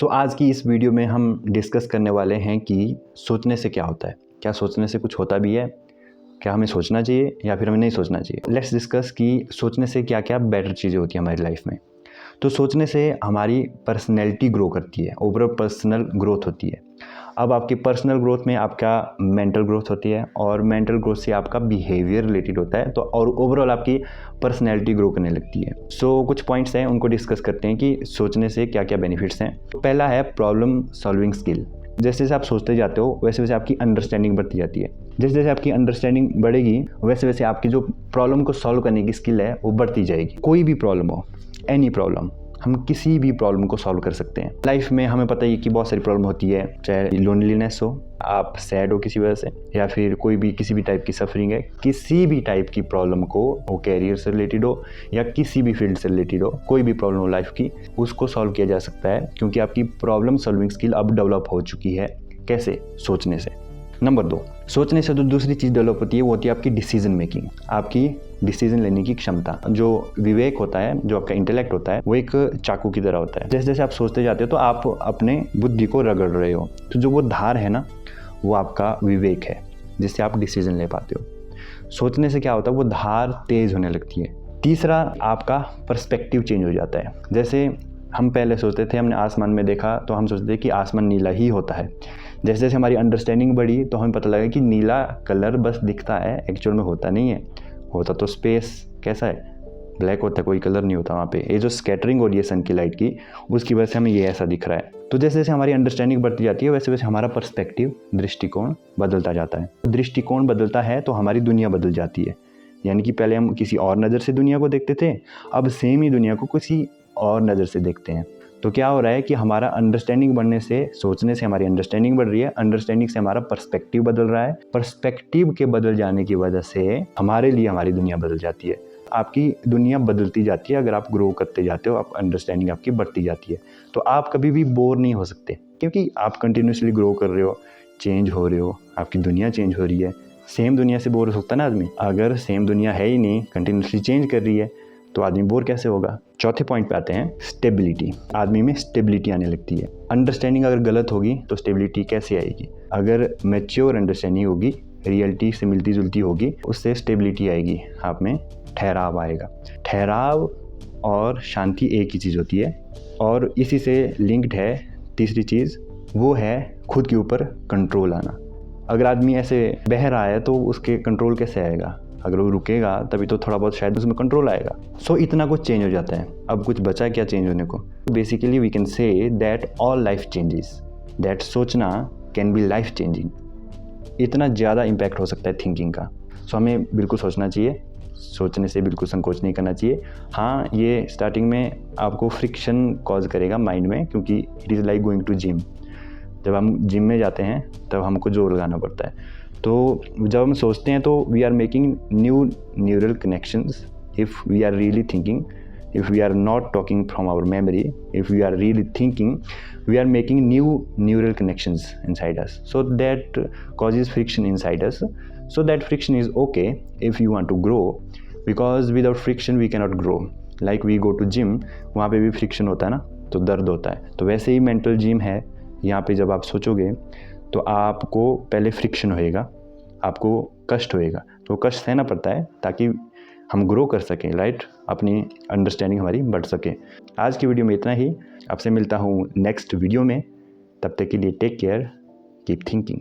आज की इस वीडियो में हम डिस्कस करने वाले हैं कि सोचने से क्या होता है। क्या सोचने से कुछ होता भी है? क्या हमें सोचना चाहिए या फिर हमें नहीं सोचना चाहिए? लेट्स डिस्कस कि सोचने से क्या क्या बेटर चीज़ें होती हैं हमारी लाइफ में। तो सोचने से हमारी पर्सनैलिटी ग्रो करती है, ओवरऑल पर्सनल ग्रोथ होती है। अब आपकी पर्सनल ग्रोथ में आपका मेंटल ग्रोथ होती है और मेंटल ग्रोथ से आपका बिहेवियर रिलेटेड होता है, तो और ओवरऑल आपकी पर्सनैलिटी ग्रो करने लगती है। कुछ पॉइंट्स हैं, उनको डिस्कस करते हैं कि सोचने से क्या क्या बेनिफिट्स हैं। तो पहला है प्रॉब्लम सॉल्विंग स्किल। जैसे जैसे आप सोचते जाते हो वैसे वैसे आपकी अंडरस्टैंडिंग बढ़ती जाती है। जैसे जैसे आपकी अंडरस्टैंडिंग बढ़ेगी वैसे वैसे आपकी जो प्रॉब्लम को सॉल्व करने की स्किल है वो बढ़ती जाएगी। कोई भी प्रॉब्लम हो, एनी प्रॉब्लम, हम किसी भी प्रॉब्लम को सॉल्व कर सकते हैं। लाइफ में हमें पता ही है कि बहुत सारी प्रॉब्लम होती है, चाहे लोनलीनेस हो, आप सैड हो किसी वजह से, या फिर कोई भी किसी भी टाइप की सफरिंग है। किसी भी टाइप की प्रॉब्लम को, वो कैरियर से रिलेटेड हो या किसी भी फील्ड से रिलेटेड हो, कोई भी प्रॉब्लम हो लाइफ की, उसको सॉल्व किया जा सकता है क्योंकि आपकी प्रॉब्लम सॉल्विंग स्किल अब डेवलप हो चुकी है। कैसे? सोचने से। नंबर 2, सोचने से जो दूसरी चीज़ डेवलप होती है वो होती है आपकी डिसीजन मेकिंग, आपकी डिसीजन लेने की क्षमता। जो विवेक होता है, जो आपका इंटेलेक्ट होता है, वो एक चाकू की तरह होता है। जैसे जैसे आप सोचते जाते हो तो आप अपने बुद्धि को रगड़ रहे हो, तो जो वो धार है ना, वो आपका विवेक है जिससे आप डिसीजन ले पाते हो। सोचने से क्या होता है, वो धार तेज होने लगती है। तीसरा, आपका पर्सपेक्टिव चेंज हो जाता है। जैसे हम पहले सोचते थे, हमने आसमान में देखा तो हम सोचते थे कि आसमान नीला ही होता है। जैसे जैसे हमारी अंडरस्टैंडिंग बढ़ी तो हमें पता लगा कि नीला कलर बस दिखता है, एक्चुअल में होता नहीं है। होता तो स्पेस कैसा है, ब्लैक होता है, कोई कलर नहीं होता वहाँ पे। ये जो स्कैटरिंग हो रही है सन की लाइट की, उसकी वजह से हमें ये ऐसा दिख रहा है। तो जैसे जैसे हमारी अंडरस्टैंडिंग बढ़ती जाती है वैसे वैसे हमारा पर्सपेक्टिव, दृष्टिकोण बदलता जाता है। दृष्टिकोण बदलता है तो हमारी दुनिया बदल जाती है। यानी कि पहले हम किसी और नज़र से दुनिया को देखते थे, अब सेम ही दुनिया को किसी और नज़र से देखते हैं। तो क्या हो रहा है कि हमारा अंडरस्टैंडिंग बढ़ने से, सोचने से हमारी अंडरस्टैंडिंग बढ़ रही है, अंडरस्टैंडिंग से हमारा पर्सपेक्टिव बदल रहा है, पर्सपेक्टिव के बदल जाने की वजह से हमारे लिए हमारी दुनिया बदल जाती है। आपकी दुनिया बदलती जाती है अगर आप ग्रो करते जाते हो, आप अंडरस्टैंडिंग आपकी बढ़ती जाती है। तो आप कभी भी बोर नहीं हो सकते क्योंकि आप कंटिन्यूसली ग्रो कर रहे हो, चेंज हो रहे हो, आपकी दुनिया चेंज हो रही है। सेम दुनिया से बोर हो सकता है ना आदमी? अगर सेम दुनिया है ही नहीं, कंटिन्यूसली चेंज कर रही है, तो आदमी बोर कैसे होगा? चौथे पॉइंट पे आते हैं, स्टेबिलिटी। आदमी में स्टेबिलिटी आने लगती है। अंडरस्टैंडिंग अगर गलत होगी तो स्टेबिलिटी कैसे आएगी? अगर मैच्योर अंडरस्टैंडिंग होगी, रियलिटी से मिलती जुलती होगी, उससे स्टेबिलिटी आएगी, आप में ठहराव आएगा। ठहराव और शांति एक ही चीज़ होती है। और इसी से लिंक्ड है तीसरी चीज़, वो है खुद के ऊपर कंट्रोल आना। अगर आदमी ऐसे बह रहा है तो उसके कंट्रोल कैसे आएगा? अगर वो रुकेगा तभी तो थोड़ा बहुत शायद उसमें कंट्रोल आएगा। इतना कुछ चेंज हो जाता है। अब कुछ बचा क्या चेंज होने को? Basically we can say that all life changes, that सोचना कैन बी लाइफ चेंजिंग। इतना ज़्यादा इम्पैक्ट हो सकता है थिंकिंग का। हमें बिल्कुल सोचना चाहिए, सोचने से बिल्कुल संकोच नहीं करना चाहिए। हाँ, ये स्टार्टिंग में आपको फ्रिक्शन कॉज करेगा माइंड में, क्योंकि it is like going to gym. जब हम जिम में जाते हैं तब हमको जोर लगाना पड़ता है। तो जब हम सोचते हैं तो we are making new neural connections if we are really thinking, if we are not talking from our memory, if we are really thinking, we are making new neural connections inside us, so that causes friction inside us. So that friction is okay if you want to grow, because without friction we cannot grow. Like we go to gym, वहाँ पे भी friction होता है ना, तो दर्द होता है। तो वैसे ही मेंटल जिम है, यहाँ पे जब आप सोचोगे तो आपको पहले फ्रिक्शन होएगा, आपको कष्ट होएगा, तो कष्ट सहना पड़ता है ताकि हम ग्रो कर सकें, राइट? अपनी अंडरस्टैंडिंग हमारी बढ़ सके। आज की वीडियो में इतना ही। आपसे मिलता हूँ नेक्स्ट वीडियो में। तब तक के लिए टेक केयर, कीप थिंकिंग।